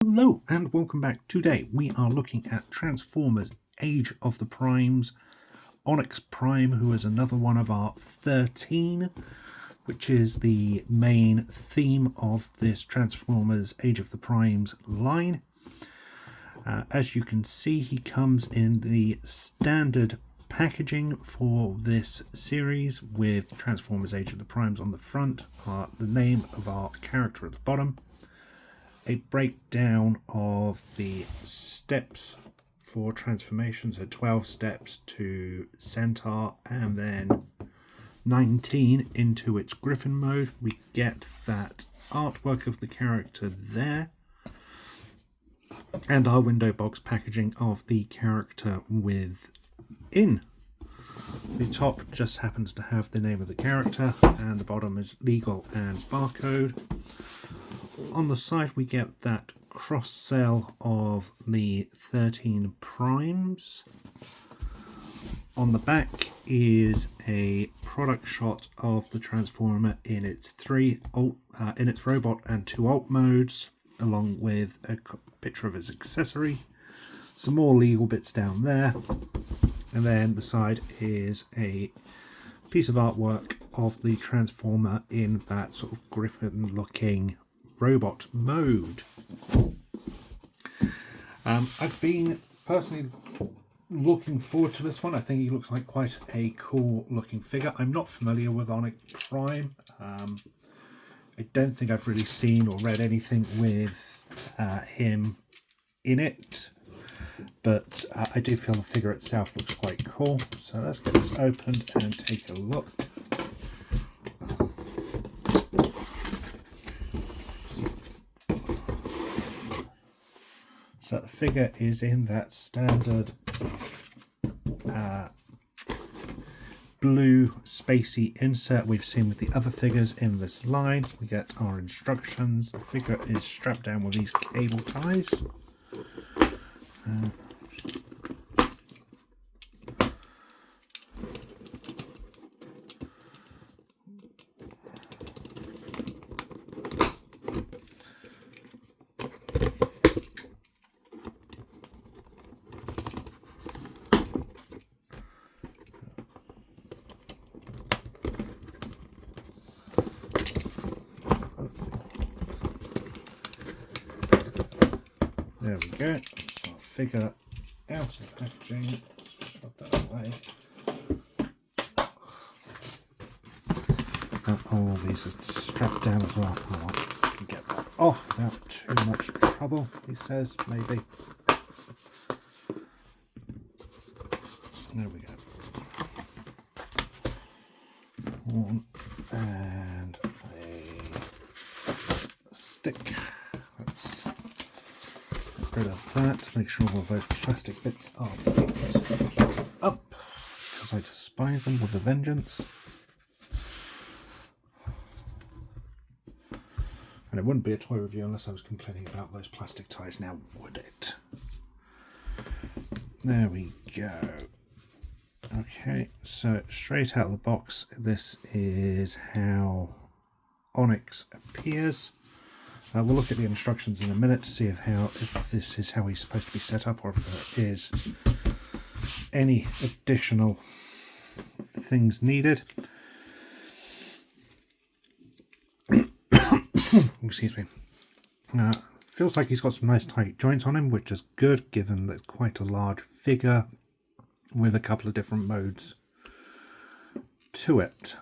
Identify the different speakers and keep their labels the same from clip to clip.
Speaker 1: Hello and welcome back. Today we are looking at Transformers Age of the Primes, Onyx Prime, who is another one of our 13, which is the main theme of this Transformers Age of the Primes line. As you can see, he comes in the standard packaging for this series with Transformers Age of the Primes on the front, the name of our character at the bottom, a breakdown of the steps for transformation, so 12 steps to Centaur and then 19 into its Griffin mode. We get that artwork of the character there, and our window box packaging of the character within. The top just happens to have the name of the character, and the bottom is legal and barcode. On the side we get that cross sell of the 13 primes. On the back is a product shot of the Transformer in its in its robot and 2 alt modes, along with a picture of its accessory, some more legal bits down there, and then the side is a piece of artwork of the Transformer in that sort of Griffin looking robot mode. I've been personally looking forward to this one. I think he looks like quite a cool looking figure. I'm not familiar with Onyx Prime. I don't think I've really seen or read anything with him in it, but I do feel the figure itself looks quite cool. So let's get this opened and take a look. So the figure is in that standard blue spacey insert we've seen with the other figures in this line. We get our instructions. The figure is strapped down with these cable ties. There we go. That's our figure out of the packaging. Let's shove that away. And all of these are strapped down as well. Oh, I can get that off without too much trouble, he says, maybe. There we go. One and a stick. Let's get rid of that. Make sure all of those plastic bits are picked up, because I despise them with a vengeance. And it wouldn't be a toy review unless I was complaining about those plastic ties, now would it? There we go. Okay, so straight out of the box, this is how Onyx appears. We'll look at the instructions in a minute to see if this is how he's supposed to be set up, or if there is any additional things needed. Excuse me. Feels like he's got some nice tight joints on him, which is good given that quite a large figure with a couple of different modes to it.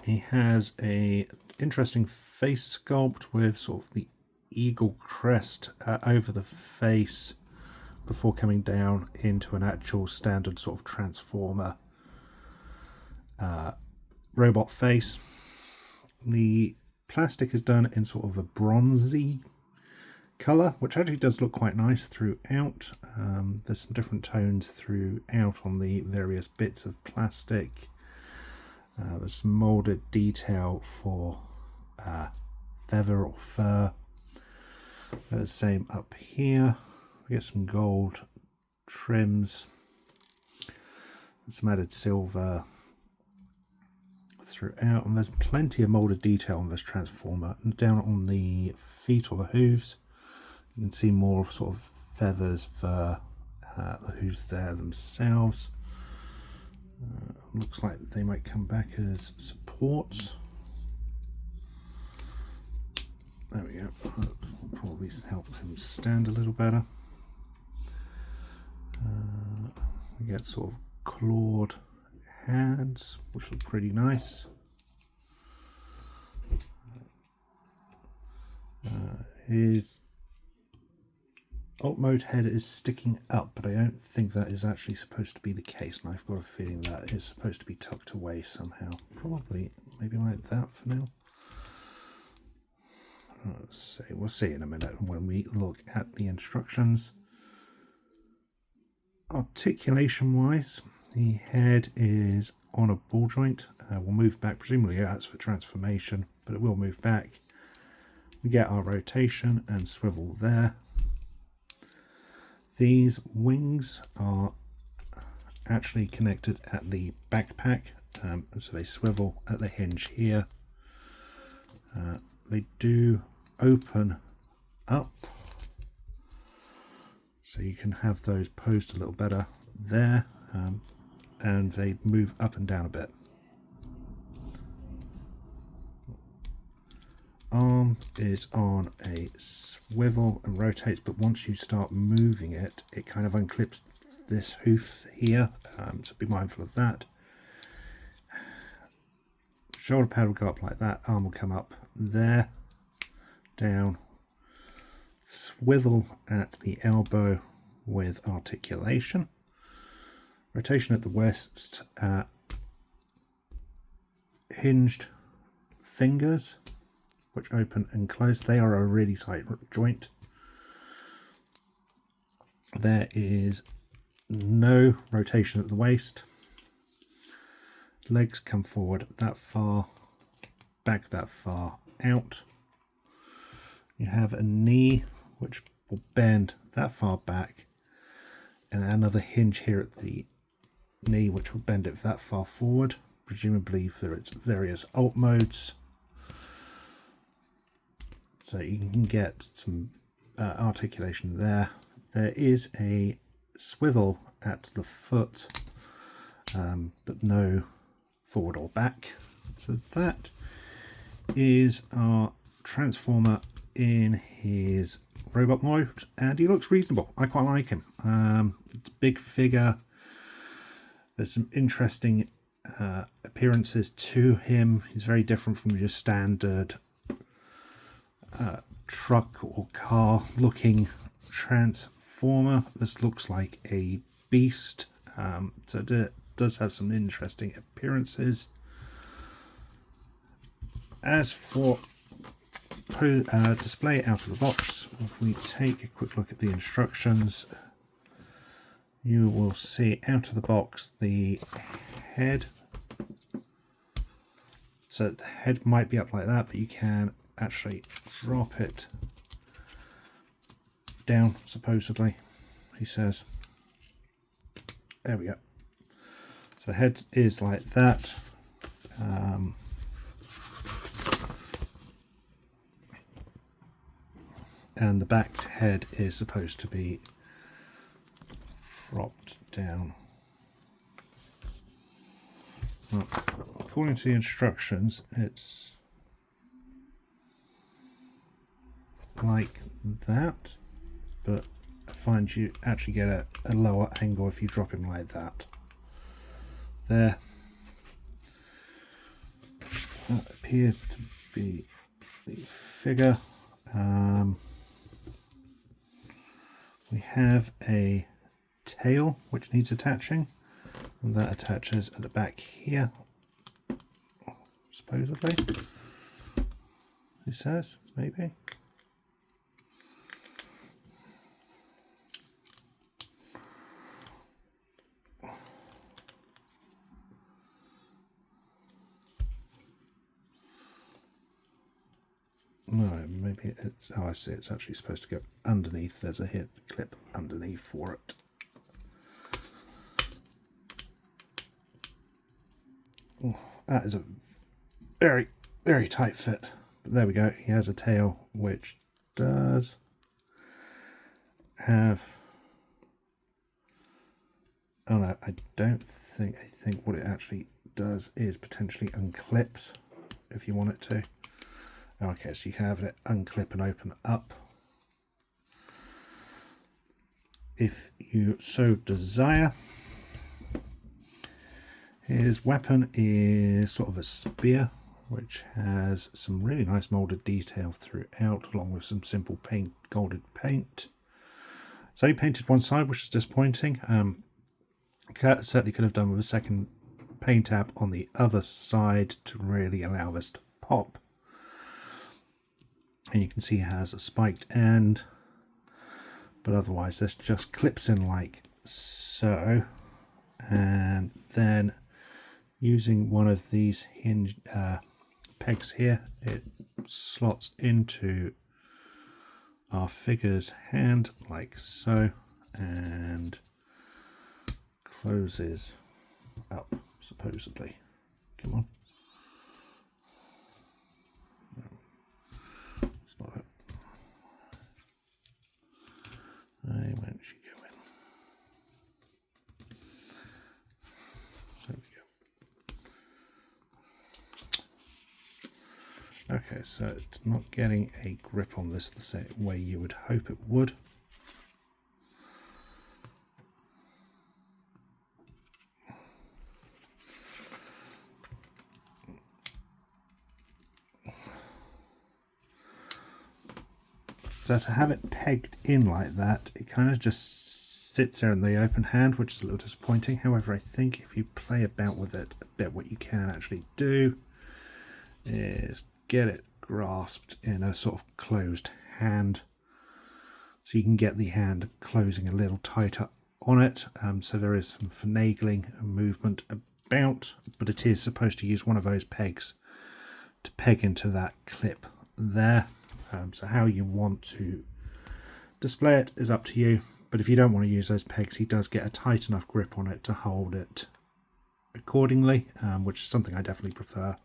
Speaker 1: He has a interesting face sculpt with sort of the eagle crest over the face before coming down into an actual standard sort of Transformer robot face. The plastic is done in sort of a bronzy colour, which actually does look quite nice throughout. There's some different tones throughout on the various bits of plastic. There's some moulded detail for feather or fur. The same up here. We get some gold trims, some added silver throughout, and there's plenty of molded detail on this transformer. And down on the feet or the hooves, you can see more sort of feathers for the hooves there themselves. Looks like they might come back as supports. There we go. That'll probably help him stand a little better. We get sort of clawed hands, which look pretty nice. His alt mode head is sticking up, but I don't think that is actually supposed to be the case, and I've got a feeling that is supposed to be tucked away somehow. Probably maybe like that for now. Let's see. We'll see in a minute when we look at the instructions. Articulation wise, the head is on a ball joint. We'll move back, presumably that's for transformation, but it will move back. We get our rotation and swivel there. These wings are actually connected at the backpack, so they swivel at the hinge here. They do open up, so you can have those posed a little better there, and they move up and down a bit. Arm is on a swivel and rotates, but once you start moving it, it kind of unclips this hoof here, so be mindful of that. Shoulder pad will go up like that, arm will come up there, down, swivel at the elbow with articulation, rotation at the wrist, hinged fingers which open and close. They are a really tight joint. There is no rotation at the waist. Legs come forward that far, back that far, out. You have a knee which will bend that far back, and another hinge here at the knee which will bend it that far forward, presumably for its various alt modes. So you can get some articulation there. There is a swivel at the foot, but no forward or back. So that is our transformer in his robot mode, and he looks reasonable. I quite like him. It's a big figure. There's some interesting appearances to him. He's very different from your standard truck or car looking transformer. This looks like a beast, so it does have some interesting appearances. As for display out of the box, if we take a quick look at the instructions, you will see out of the box the head. So the head might be up like that, but you can actually drop it down, supposedly, he says. There we go. So the head is like that. And the back head is supposed to be dropped down. Well, according to the instructions, it's like that, but I find you actually get a lower angle if you drop him like that. There. That appears to be the figure. We have a tail which needs attaching, and that attaches at the back here, supposedly. He says, maybe. No, maybe it's, oh I see, it's actually supposed to go underneath. There's a hit clip underneath for it. Oh, that is a very, very tight fit. But there we go. He has a tail which does have... Oh no, I think what it actually does is potentially unclips if you want it to. Okay, so you can have it unclip and open up if you so desire. His weapon is sort of a spear, which has some really nice moulded detail throughout, along with some simple paint, golded paint. So he painted one side, which is disappointing. Certainly could have done with a second paint app on the other side to really allow this to pop. And you can see it has a spiked end, but otherwise this just clips in like so. And then using one of these hinge pegs here, it slots into our figure's hand like so, and closes up, supposedly. Come on. No, it's not it. Where don't you go in? There we go. Okay, so it's not getting a grip on this the same way you would hope it would. So to have it pegged in like that, it kind of just sits there in the open hand, which is a little disappointing. However, I think if you play about with it a bit, what you can actually do is get it grasped in a sort of closed hand. So you can get the hand closing a little tighter on it. So there is some finagling and movement about, but it is supposed to use one of those pegs to peg into that clip there. So how you want to display it is up to you, but if you don't want to use those pegs, he does get a tight enough grip on it to hold it accordingly, which is something I definitely prefer.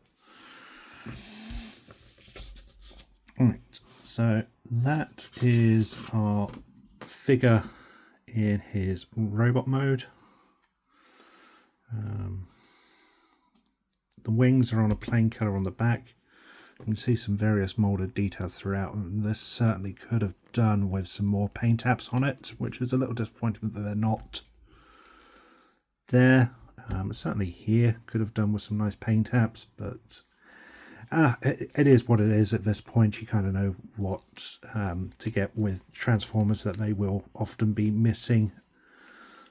Speaker 1: Alright, so that is our figure in his robot mode. The wings are on a plain colour on the back. You can see some various moulded details throughout, and this certainly could have done with some more paint apps on it, which is a little disappointing that they're not there. Certainly here could have done with some nice paint apps, but it is what it is at this point. You kind of know what to get with Transformers, that they will often be missing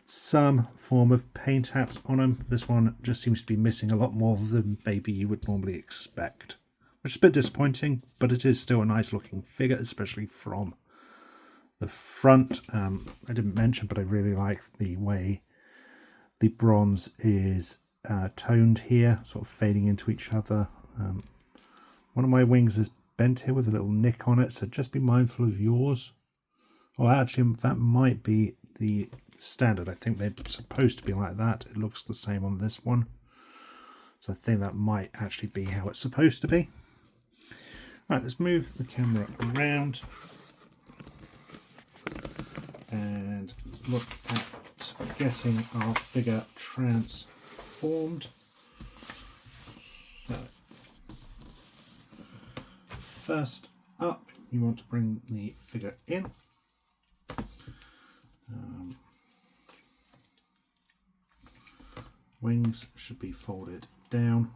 Speaker 1: some form of paint apps on them. This one just seems to be missing a lot more than maybe you would normally expect, which is a bit disappointing, but it is still a nice looking figure, especially from the front. I didn't mention, but I really like the way the bronze is toned here, sort of fading into each other. One of my wings is bent here with a little nick on it, so just be mindful of yours. Oh, actually, that might be the standard. I think they're supposed to be like that. It looks the same on this one. So I think that might actually be how it's supposed to be. Right, let's move the camera around and look at getting our figure transformed. So, first up, you want to bring the figure in. Wings should be folded down.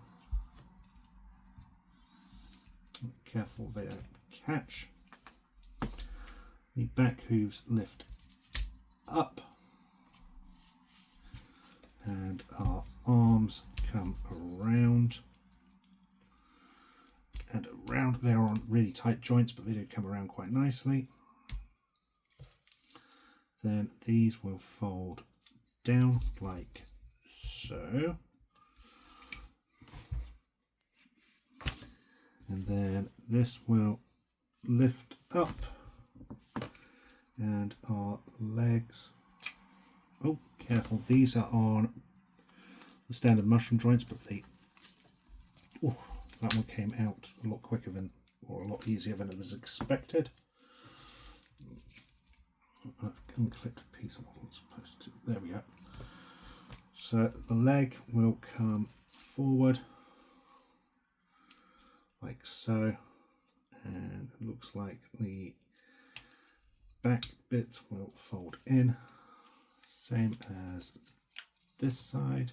Speaker 1: Careful they don't catch. The back hooves lift up, and our arms come around and around. They're on really tight joints, but they do come around quite nicely. Then these will fold down like so. And then this will lift up, and our legs, oh careful, these are on the standard mushroom joints, but That one came out a lot quicker than, or a lot easier than it was expected. I've unclipped a piece of what I'm supposed to. There we go. So the leg will come forward like so, and it looks like the back bit will fold in, same as this side,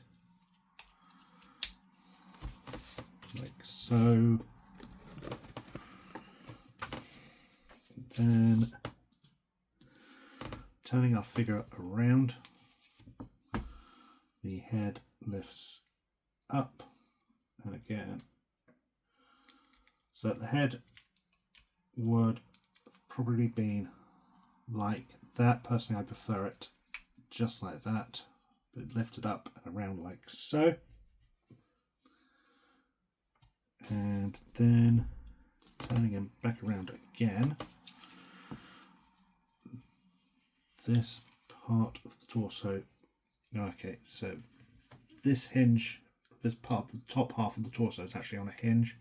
Speaker 1: like so. Then turning our figure around, the head lifts up, and again, so that the head would have probably been like that. Personally, I prefer it just like that, but lifted up and around like so. And then turning him back around again, this part of the torso, okay, so this hinge, this part, the top half of the torso is actually on a hinge,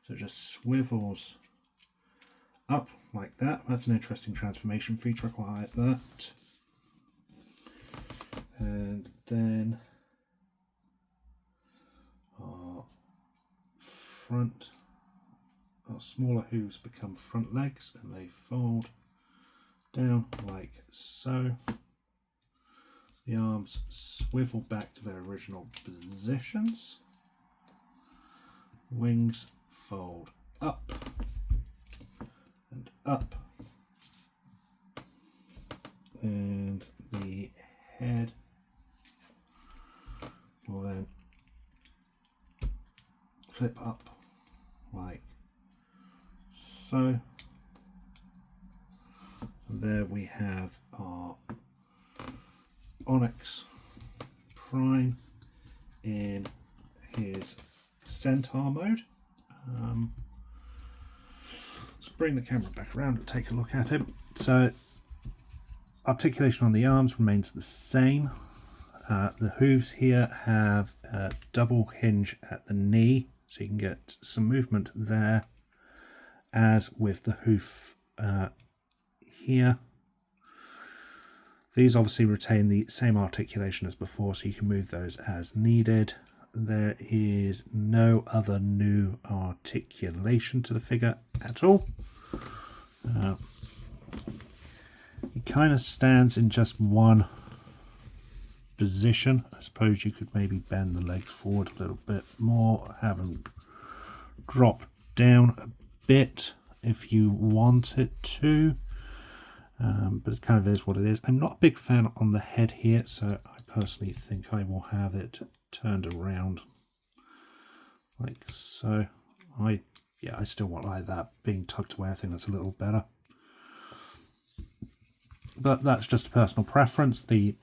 Speaker 1: so it just swivels up like that. That's an interesting transformation feature, I quite like that. And then our front, our smaller hooves become front legs, and they fold down like so. The arms swivel back to their original positions. Wings fold up and up, and the head will then flip up like so. And there we have our Onyx Prime in his centaur mode. Let's bring the camera back around and take a look at him. So articulation on the arms remains the same. The hooves here have a double hinge at the knee, so you can get some movement there, as with the hoof here. These obviously retain the same articulation as before, so you can move those as needed. There is no other new articulation to the figure at all. He kind of stands in just one position. I suppose you could maybe bend the legs forward a little bit more, have them drop down a bit if you want it to. But it kind of is what it is. I'm not a big fan on the head here, so I personally think I will have it turned around like so. I still want like that being tucked away. I think that's a little better. But that's just a personal preference. The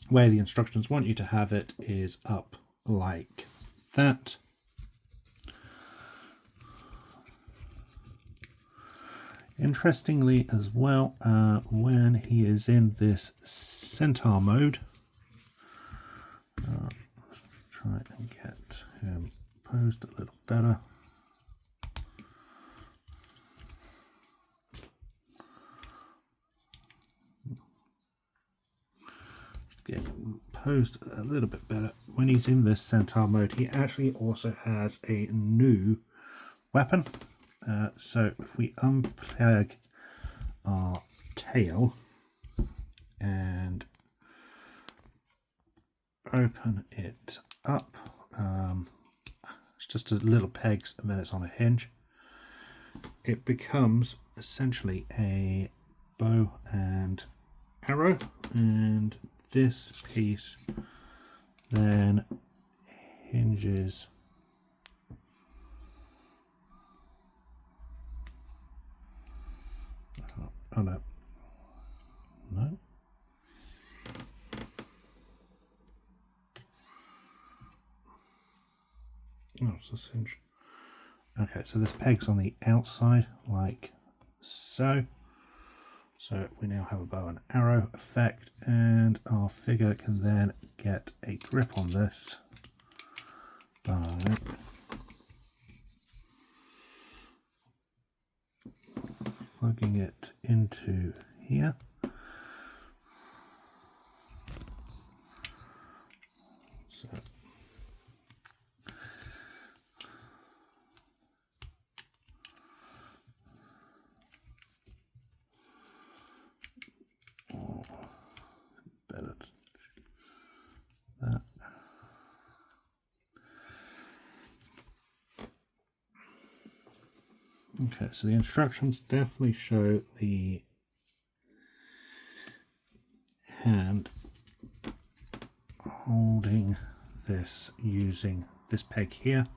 Speaker 1: way the instructions want you to have it is up like that. Interestingly as well, when he is in this centaur mode, let's try and get him posed a little better. Get posed a little bit better. When he's in this centaur mode, he actually also has a new weapon. So if we unplug our tail and open it up, it's just a little pegs and then it's on a hinge. It becomes essentially a bow and arrow, and this piece then hinges oh no oh, it's this hinge. Okay, so this peg's on the outside like so. So we now have a bow and arrow effect, and our figure can then get a grip on this by plugging it into here. So better that. Okay, so the instructions definitely show the hand holding this using this peg here.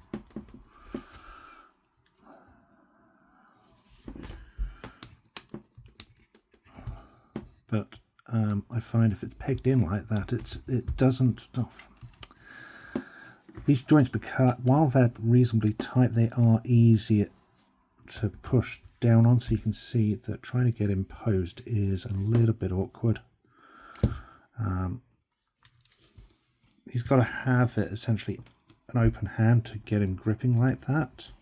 Speaker 1: But I find if it's pegged in like that, it doesn't. Oh, these joints, because while they're reasonably tight, they are easier to push down on. So you can see that trying to get imposed is a little bit awkward. He's got to have it essentially an open hand to get him gripping like that.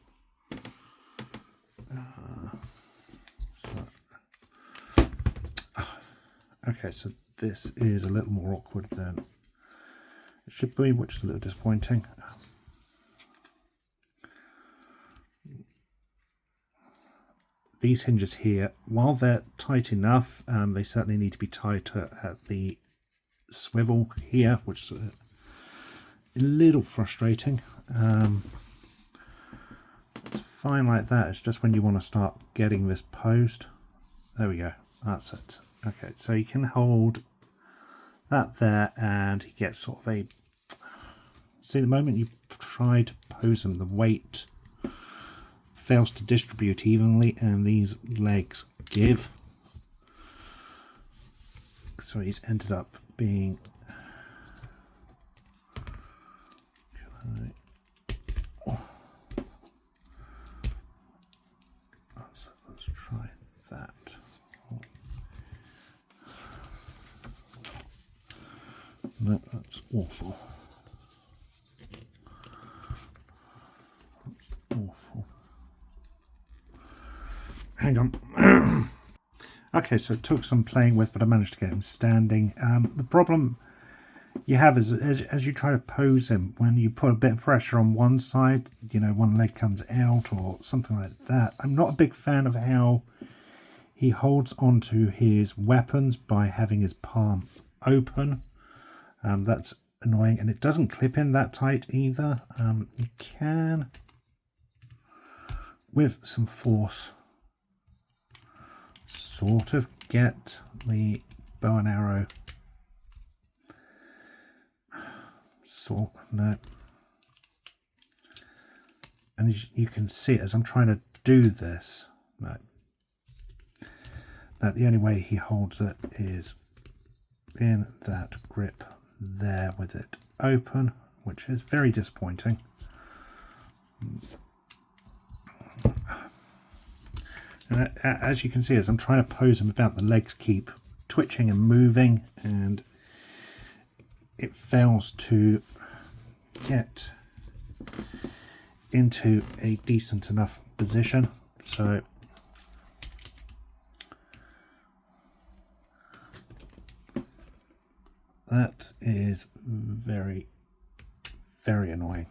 Speaker 1: Okay, so this is a little more awkward than it should be, which is a little disappointing. These hinges here, while they're tight enough, they certainly need to be tighter at the swivel here, which is a little frustrating. It's fine like that. It's just when you want to start getting this posed. There we go. That's it. Okay, so you can hold that there, and he gets sort of a. See, the moment you try to pose him, the weight fails to distribute evenly, and these legs give. So he's ended up being. Let's try that. No, that's awful. That's awful. Hang on. Okay, so it took some playing with, but I managed to get him standing. The problem you have is as you try to pose him, when you put a bit of pressure on one side, you know, one leg comes out or something like that. I'm not a big fan of how he holds onto his weapons by having his palm open. That's annoying, and it doesn't clip in that tight either. You can, with some force, sort of get the bow and arrow. No. And as you can see, as I'm trying to do this, no. That the only way he holds it is in that grip there with it open, which is very disappointing. And as you can see, as I'm trying to pose him about, the legs keep twitching and moving, and it fails to get into a decent enough position. So that is very, very annoying.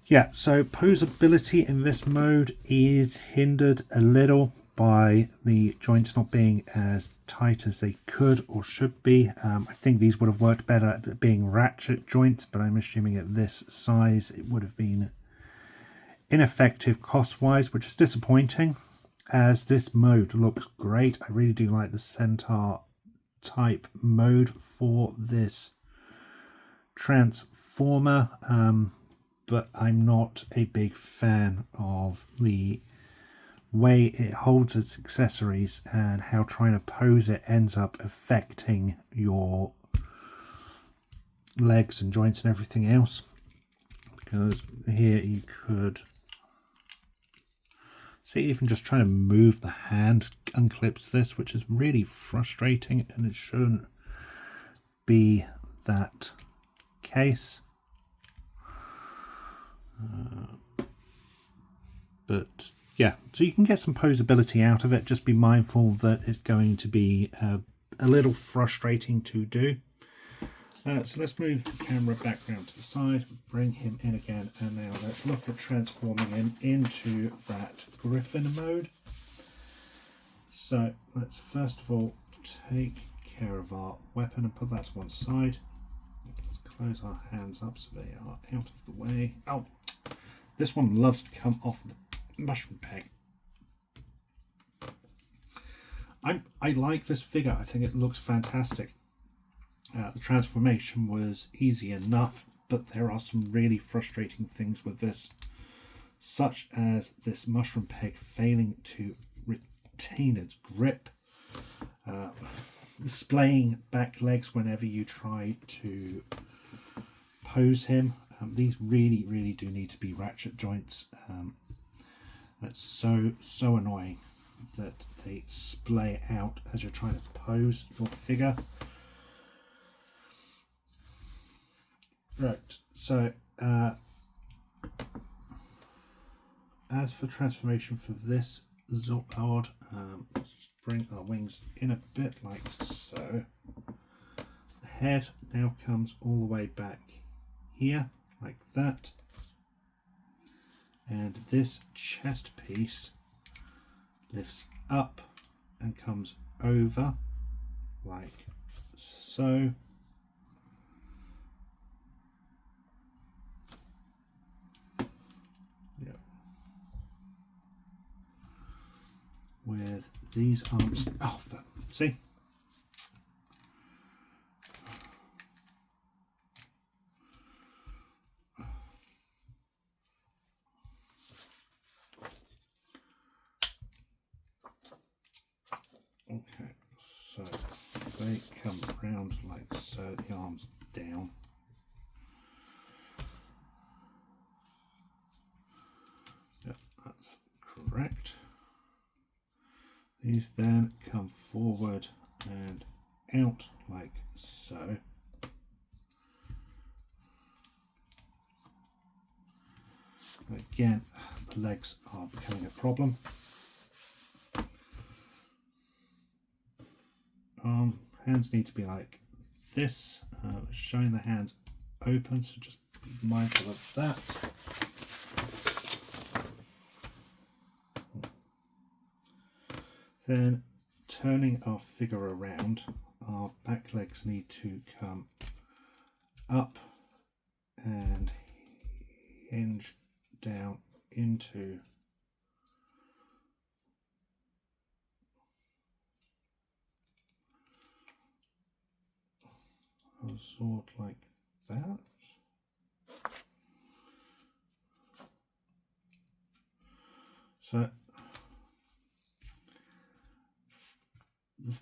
Speaker 1: Yeah, so posability in this mode is hindered a little by the joints not being as tight as they could or should be. I think these would have worked better at being ratchet joints, but I'm assuming at this size it would have been ineffective cost-wise, which is disappointing, as this mode looks great. I really do like the Centaur type mode for this transformer, but I'm not a big fan of the way it holds its accessories and how trying to pose it ends up affecting your legs and joints and everything else. Because here you could see, even just trying to move the hand unclips this, which is really frustrating, and it shouldn't be that case. But yeah, so you can get some posability out of it. Just be mindful that it's going to be a little frustrating to do. So let's move the camera back round to the side, bring him in again, and now let's look at transforming him into that Griffin mode. So let's first of all take care of our weapon and put that to one side. Let's close our hands up so they are out of the way. Oh, this one loves to come off the mushroom peg. I like this figure. I think it looks fantastic. The transformation was easy enough, but there are some really frustrating things with this, such as this mushroom peg failing to retain its grip, displaying back legs whenever you try to pose him. These really do need to be ratchet joints. It's so annoying that they splay out as you're trying to pose your figure. Right, so as for transformation for this Zorpod, let's just bring our wings in a bit like so. The head now comes all the way back here, like that. And this chest piece lifts up and comes over, like so. With these arms, see? Okay, so they come round like so, the arms down. Yep, that's correct. These then come forward and out like so. Again, the legs are becoming a problem. Hands need to be like this, showing the hands open, so just be mindful of that. Then turning our figure around, our back legs need to come up and hinge down into a sort like that. So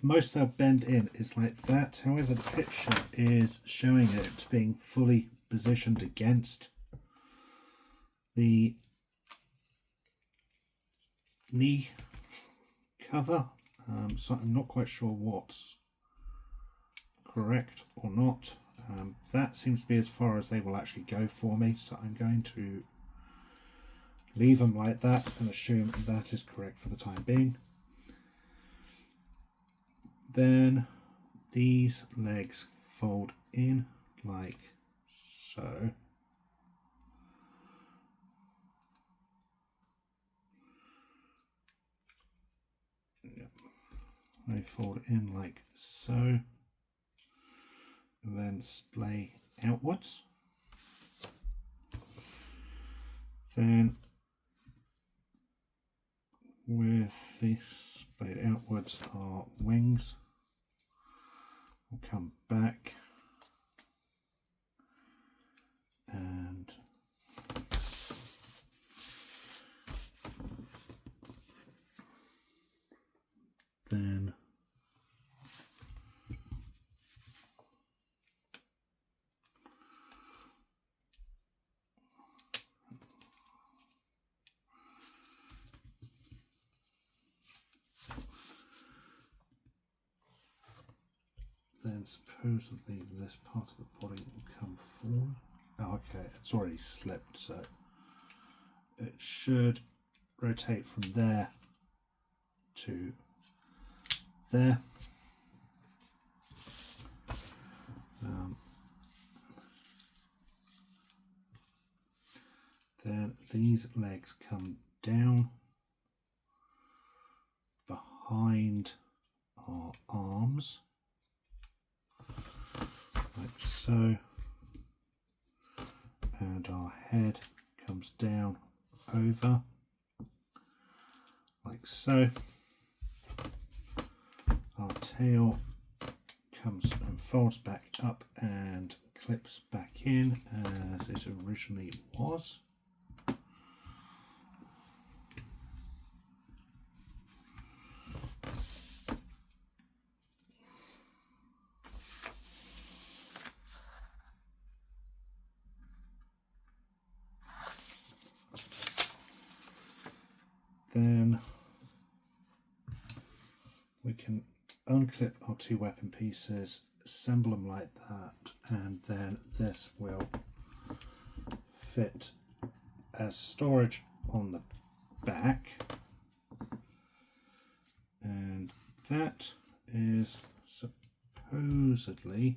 Speaker 1: most they'll bend in is like that. However, the picture is showing it being fully positioned against the knee cover, so I'm not quite sure what's correct or not. That seems to be as far as they will actually go for me, so I'm going to leave them like that and assume that is correct for the time being. Then these legs fold in like so. Yep. They fold in like so, and then splay outwards. Then with the splayed outwards, our wings will come back and then supposedly this part of the body will come forward. Oh, okay, it's already slipped, so it should rotate from there to there. Then these legs come down behind our arms, like so, and our head comes down over, like so. Our tail comes and folds back up and clips back in as it originally was. Then we can unclip our two weapon pieces, assemble them like that, and then this will fit as storage on the back, and that is supposedly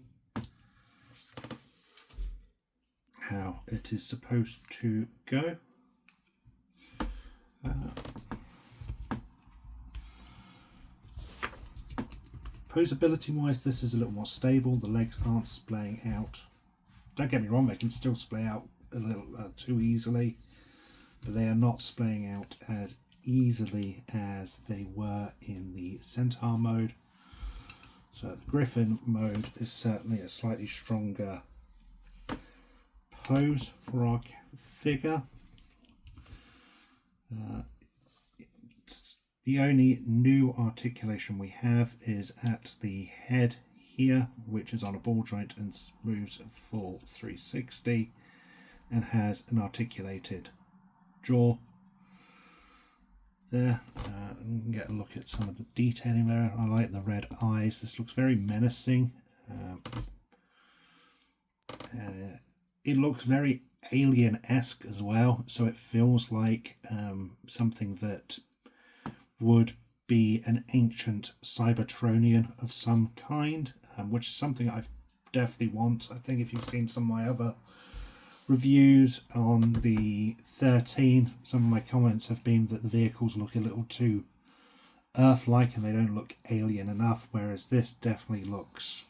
Speaker 1: how it is supposed to go. Posability wise, this is a little more stable. The legs aren't splaying out. Don't get me wrong, they can still splay out a little too easily, but they are not splaying out as easily as they were in the Centaur mode. So the Griffin mode is certainly a slightly stronger pose for our figure. The only new articulation we have is at the head here, which is on a ball joint and moves a full 360 and has an articulated jaw there. You can get a look at some of the detailing there. I like the red eyes. This looks very menacing. It looks very alien-esque as well, so it feels like something that would be an ancient Cybertronian of some kind, which is something I definitely want. I think if you've seen some of my other reviews on the 13, some of my comments have been that the vehicles look a little too Earth-like and they don't look alien enough, whereas this definitely looks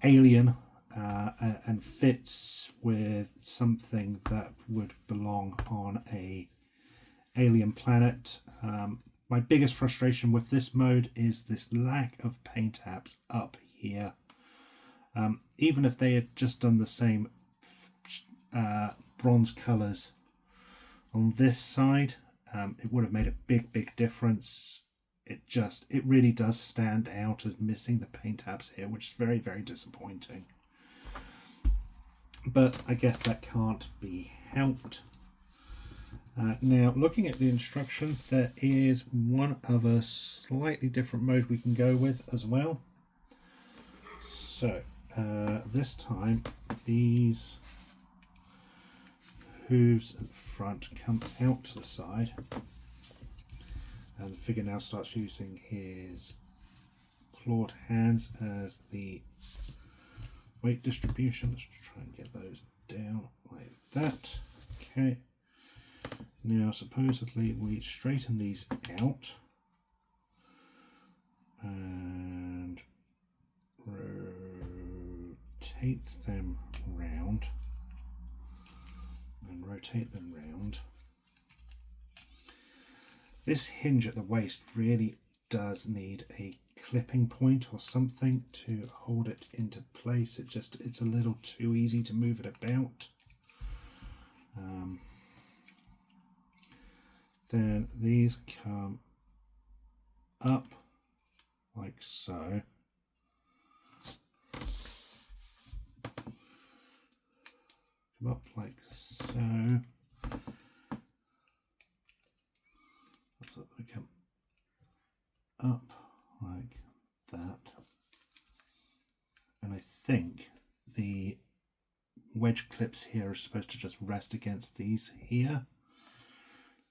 Speaker 1: alien and fits with something that would belong on a alien planet. My biggest frustration with this mode is this lack of paint apps up here. Even if they had just done the same bronze colours on this side, it would have made a big difference. It really does stand out as missing the paint apps here, which is very disappointing. But I guess that can't be helped. Now, looking at the instructions, there is one other slightly different mode we can go with as well. So, this time, these hooves at the front come out to the side, and the figure now starts using his clawed hands as the weight distribution. Let's try and get those down like that. Okay. Now, supposedly we straighten these out and rotate them round and rotate them round. This hinge at the waist really does need a clipping point or something to hold it into place. It's a little too easy to move it about. Then these come up like so. Come up like so. So they come up like that. And I think the wedge clips here are supposed to just rest against these here.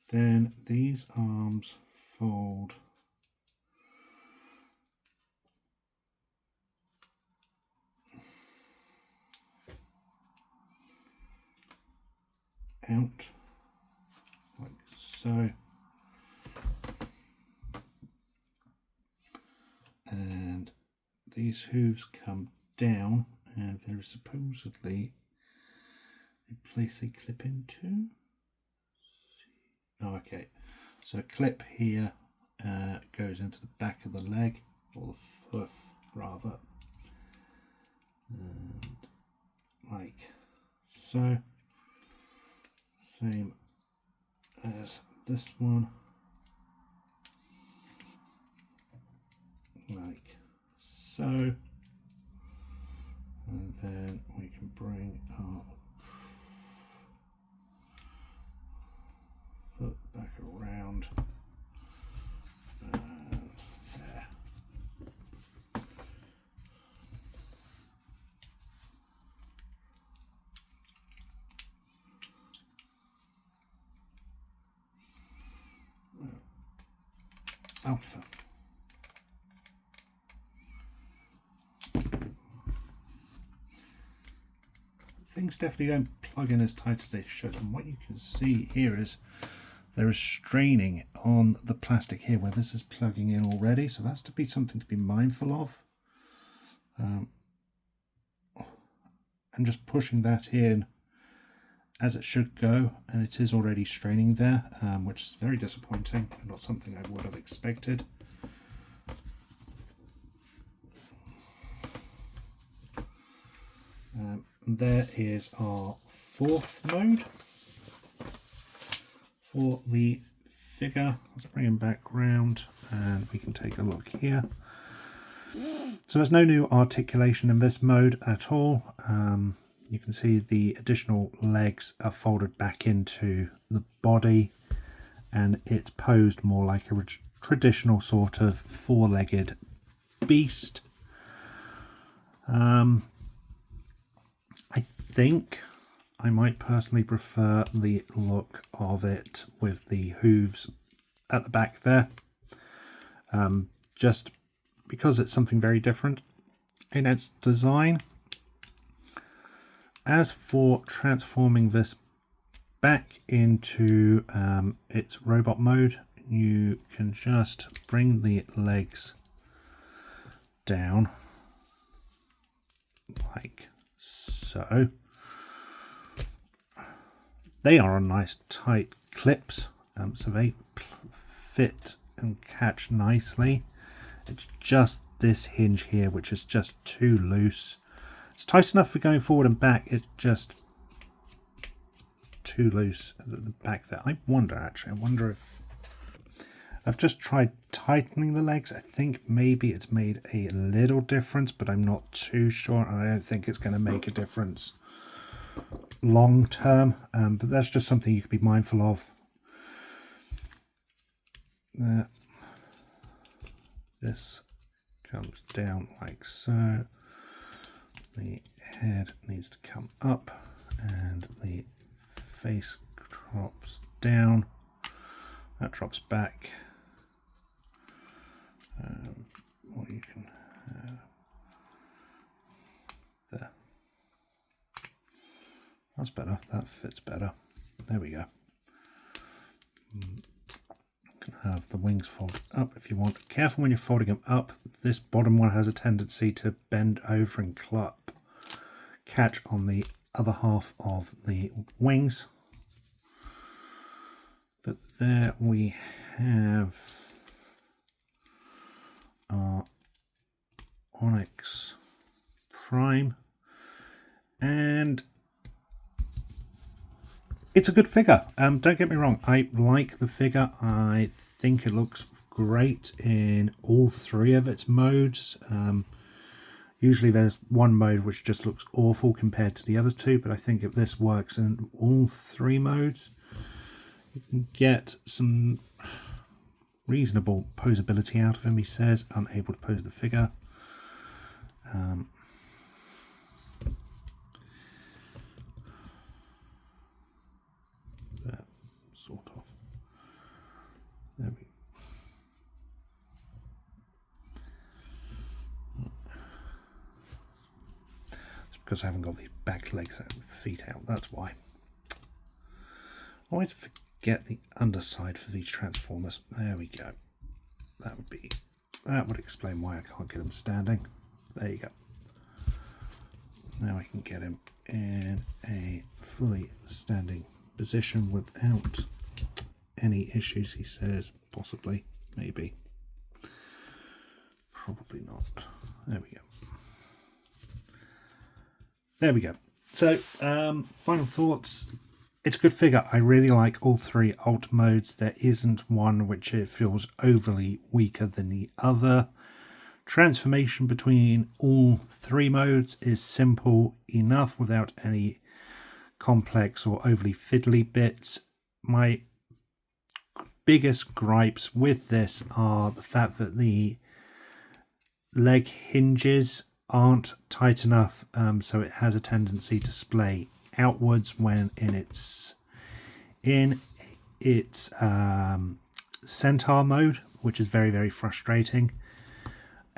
Speaker 1: Then these arms fold out like so, and these hooves come down, and there is supposedly a place they clip into. Oh, okay, so a clip here goes into the back of the leg, or the foot rather, and like so. Same as this one, like so, and then we can bring our foot back around and there. Alpha. Things definitely don't plug in as tight as they should, and what you can see here is there is straining on the plastic here where this is plugging in already, so that's to be something to be mindful of. And just pushing that in as it should go, and it is already straining there, which is very disappointing and not something I would have expected. There is our fourth mode for the figure. Let's bring him back round and we can take a look here. So there's no new articulation in this mode at all. You can see the additional legs are folded back into the body, and it's posed more like a traditional sort of four-legged beast. I think I might personally prefer the look of it with the hooves at the back there, just because it's something very different in its design. As for transforming this back into its robot mode, you can just bring the legs down like so. They are on nice tight clips, so they fit and catch nicely. It's just this hinge here which is just too loose. It's tight enough for going forward and back, it's just too loose at the back there. I wonder if I've just tried tightening the legs. I think maybe it's made a little difference, but I'm not too sure, and I don't think it's going to make a difference long term, but that's just something you could be mindful of. This comes down like so. The head needs to come up and the face drops down. That drops back. What you can there. That's better. That fits better. There we go. You can have the wings folded up if you want. Careful when you're folding them up. This bottom one has a tendency to bend over and catch on the other half of the wings. But there we have our Onyx Prime, and it's a good figure. Don't get me wrong, I like the figure. I think it looks great in all three of its modes. Usually there's one mode which just looks awful compared to the other two, but I think if this works in all three modes, you can get some reasonable posability out of him. He says, unable to pose the figure. There, sort of. because I haven't got the back legs and feet out, that's why. I always forget the underside for these transformers. There we go. That would explain why I can't get him standing. There you go. Now I can get him in a fully standing position without any issues, he says. Possibly, maybe. Probably not. There we go. There we go. So, final thoughts. It's a good figure. I really like all three alt modes. There isn't one which it feels overly weaker than the other. Transformation between all three modes is simple enough without any complex or overly fiddly bits. My biggest gripes with this are the fact that the leg hinges aren't tight enough, so it has a tendency to splay outwards when in its centaur mode, which is very, very frustrating.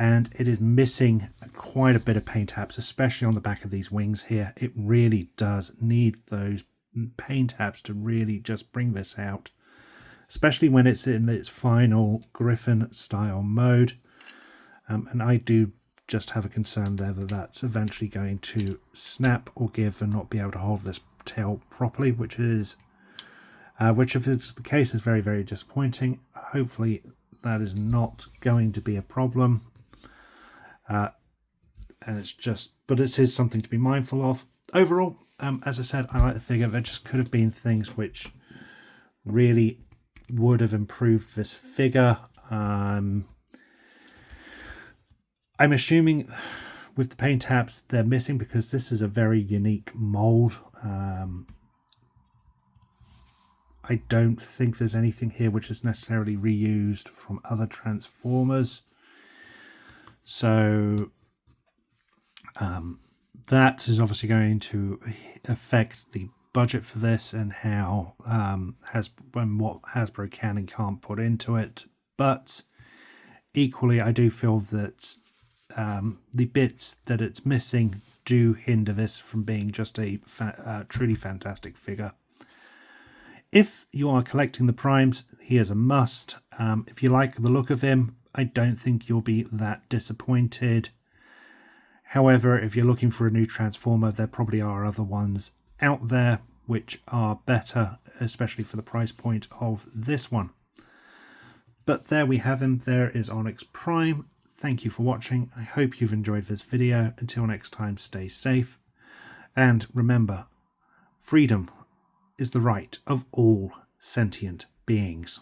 Speaker 1: And it is missing quite a bit of paint apps, especially on the back of these wings here. It really does need those paint apps to really just bring this out, especially when it's in its final Griffin style mode. And I do just have a concern there that that's eventually going to snap or give and not be able to hold this tail properly, which if it's the case is very, very disappointing. Hopefully that is not going to be a problem. And it's just, but it is something to be mindful of. Overall, as I said, I like the figure. There just could have been things which really would have improved this figure. I'm assuming with the paint apps they're missing because this is a very unique mold. I don't think there's anything here which is necessarily reused from other Transformers. So that is obviously going to affect the budget for this and how what Hasbro can and can't put into it. But equally, I do feel that the bits that it's missing do hinder this from being just a truly fantastic figure. If you are collecting the primes, here's a must. If you like the look of him, I don't think you'll be that disappointed. However, if you're looking for a new Transformer, there probably are other ones out there which are better, especially for the price point of this one. But there we have him. There is Onyx Prime. Thank you for watching. I hope you've enjoyed this video. Until next time, stay safe. And remember, freedom is the right of all sentient beings.